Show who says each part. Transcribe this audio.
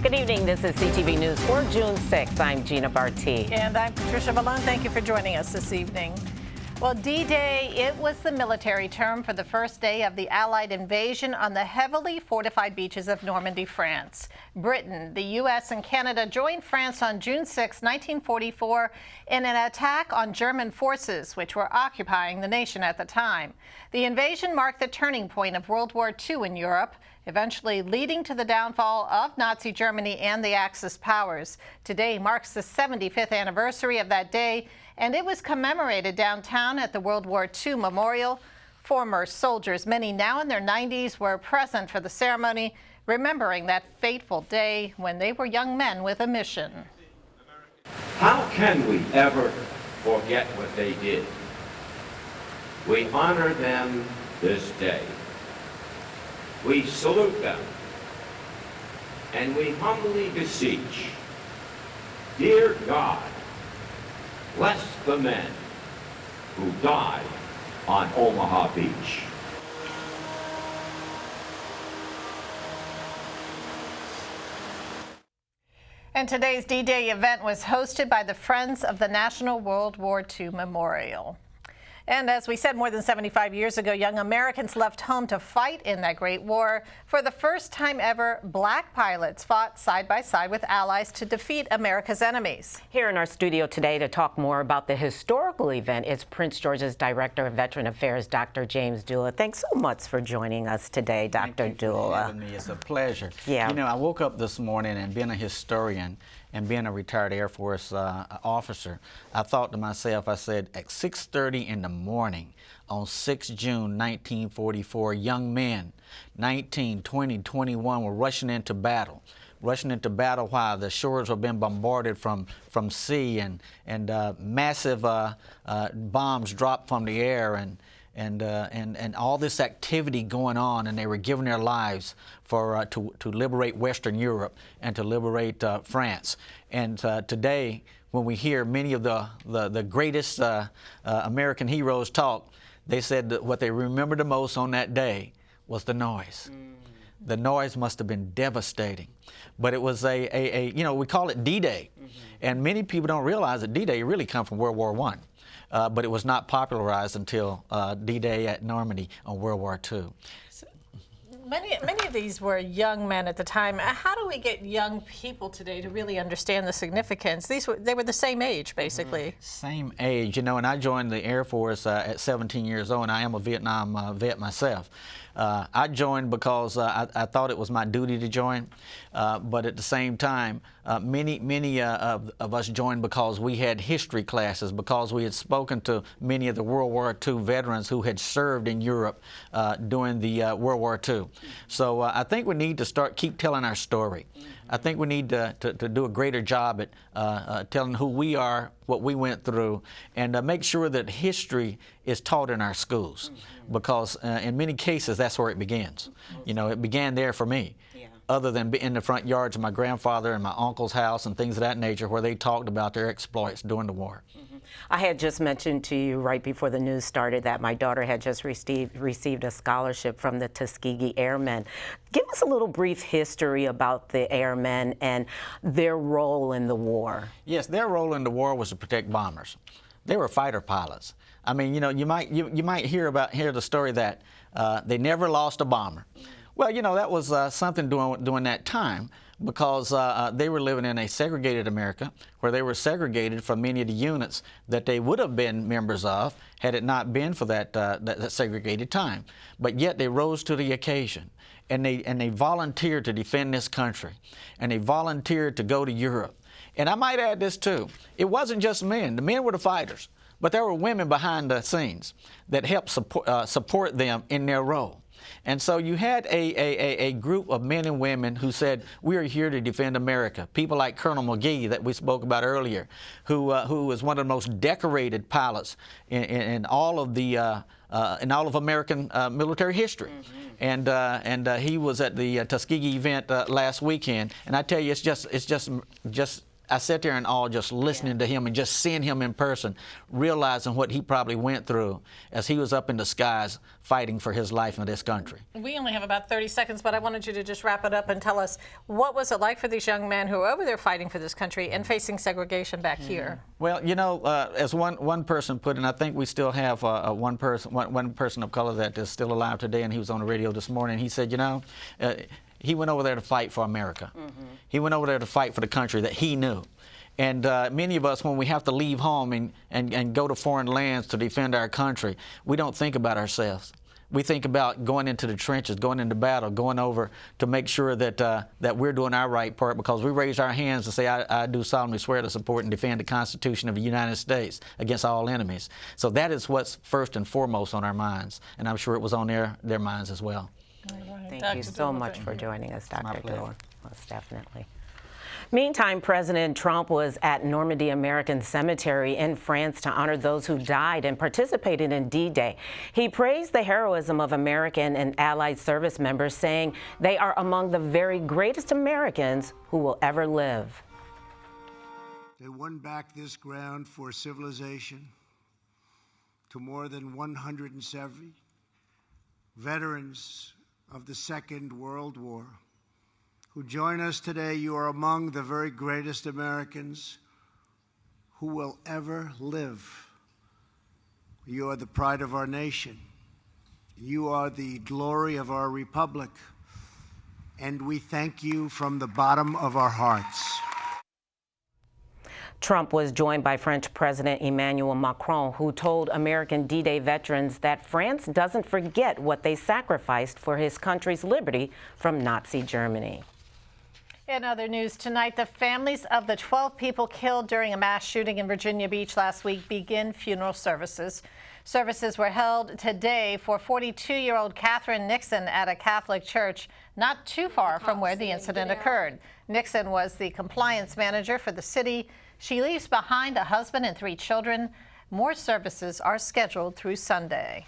Speaker 1: Good evening. This is CTV News for June 6th. I'm Gina Barty.
Speaker 2: And I'm Patricia Malone. Thank you for joining us this evening. Well, D-Day, it was the military term for the first day of the Allied invasion on the heavily fortified beaches of Normandy, France. Britain, the U.S., and Canada joined France on June 6, 1944, in an attack on German forces, which were occupying the nation at the time. The invasion marked the turning point of World War II in Europe, eventually leading to the downfall of Nazi Germany and the Axis powers. Today marks the 75th anniversary of that day, and it was commemorated downtown at the World War II Memorial. Former soldiers, many now in their 90s, were present for the ceremony, remembering that fateful day when they were young men with a mission.
Speaker 3: How can we ever forget what they did? We honor them this day. We salute them, and we humbly beseech, dear God, bless the men who died on Omaha Beach.
Speaker 2: And today's D-Day event was hosted by the Friends of the National World War II Memorial. And as we said, more than 75 years ago, young Americans left home to fight in that great war. For the first time ever, black pilots fought side by side with allies to defeat America's enemies.
Speaker 1: Here in our studio today to talk more about the historical event is Prince George's Director of Veteran Affairs, Dr. James Dula. Thanks so much for joining us today, Dr.
Speaker 4: Thank you for having me. It's a pleasure.
Speaker 1: Yeah.
Speaker 4: You know, I woke up this morning and being a historian and being a retired Air Force officer, I thought to myself, I said, at 6:30 in the morning on 6 June 1944, young men, 19, 20, 21, were rushing into battle while the shores were being bombarded from sea and massive bombs dropped from the air and all this activity going on, and they were giving their lives for to liberate Western Europe and to liberate France. And today, when we hear many of the greatest American heroes talk, they said that what they remember the most on that day was the noise. The noise must have been devastating. But it was you know, we call it D-Day. And many people don't realize that D-Day really come from World War I. But it was not popularized until D-Day at Normandy on World War II.
Speaker 2: So many of these were young men at the time. How do we get young people today to really understand the significance? They were the same age, basically.
Speaker 4: Same age, you know, and I joined the Air Force at 17 years old, and I am a Vietnam vet myself. I joined because I thought it was my duty to join, but at the same time, many of us joined because we had history classes, because we had spoken to many of the World War II veterans who had served in Europe during the World War II. So I think we need to keep telling our story. I think we need to do a greater job at telling who we are, what we went through, and make sure that history is taught in our schools, because in many cases that's where it begins. You know, it began there for me. Other than in the front yards of my grandfather and my uncle's house and things of that nature, where they talked about their exploits during the war.
Speaker 1: I had just mentioned to you right before the news started that my daughter had just received a scholarship from the Tuskegee Airmen. Give us a little brief history about the airmen and their role in the war.
Speaker 4: Yes, their role in the war was to protect bombers. They were fighter pilots. I mean, you know, you might hear the story that they never lost a bomber. Well, you know, that was something during that time, because they were living in a segregated America, where they were segregated from many of the units that they would have been members of had it not been for that segregated time. But yet they rose to the occasion, and they volunteered to defend this country, and they volunteered to go to Europe. And I might add this too: it wasn't just men. The men were the fighters, but there were women behind the scenes that helped support them in their role. And so you had a group of men and women who said, we are here to defend America. People like Colonel McGee that we spoke about earlier, who was one of the most decorated pilots in all of American military history. And he was at the Tuskegee event last weekend, and I tell you, it's just I sat there in awe just listening to him and just seeing him in person, realizing what he probably went through as he was up in the skies fighting for his life in this country.
Speaker 2: We only have about 30 seconds, but I wanted you to just wrap it up and tell us, what was it like for these young men who are over there fighting for this country and facing segregation back here?
Speaker 4: Well, you know, as one person put it, and I think we still have one person of color that is still alive today, and he was on the radio this morning. He said, you know, he went over there to fight for America. He went over there to fight for the country that he knew. And many of us, when we have to leave home and go to foreign lands to defend our country, we don't think about ourselves. We think about going into the trenches, going into battle, going over to make sure that that we're doing our right part, because we raise our hands and say, I do solemnly swear to support and defend the Constitution of the United States against all enemies. So that is what's first and foremost on our minds, and I'm sure it was on their minds as well.
Speaker 1: Thank you so much for joining us, Dr. Dillon. Most definitely. Meantime, President Trump was at Normandy American Cemetery in France to honor those who died and participated in D-Day. He praised the heroism of American and Allied service members, saying they are among the very greatest Americans who will ever live.
Speaker 5: They won back this ground for civilization to more than 170 veterans of the Second World War who join us today. You are among the very greatest Americans who will ever live. You are the pride of our nation. You are the glory of our republic. And we thank you from the bottom of our hearts.
Speaker 1: Trump was joined by French President Emmanuel Macron, who told American D-Day veterans that France doesn't forget what they sacrificed for his country's liberty from Nazi Germany.
Speaker 2: In other news tonight, the families of the 12 people killed during a mass shooting in Virginia Beach last week begin funeral services. Services were held today for 42-year-old Catherine Nixon at a Catholic church not too far from where the incident occurred. Nixon was the compliance manager for the city. She leaves behind a husband and 3 children. More services are scheduled through Sunday.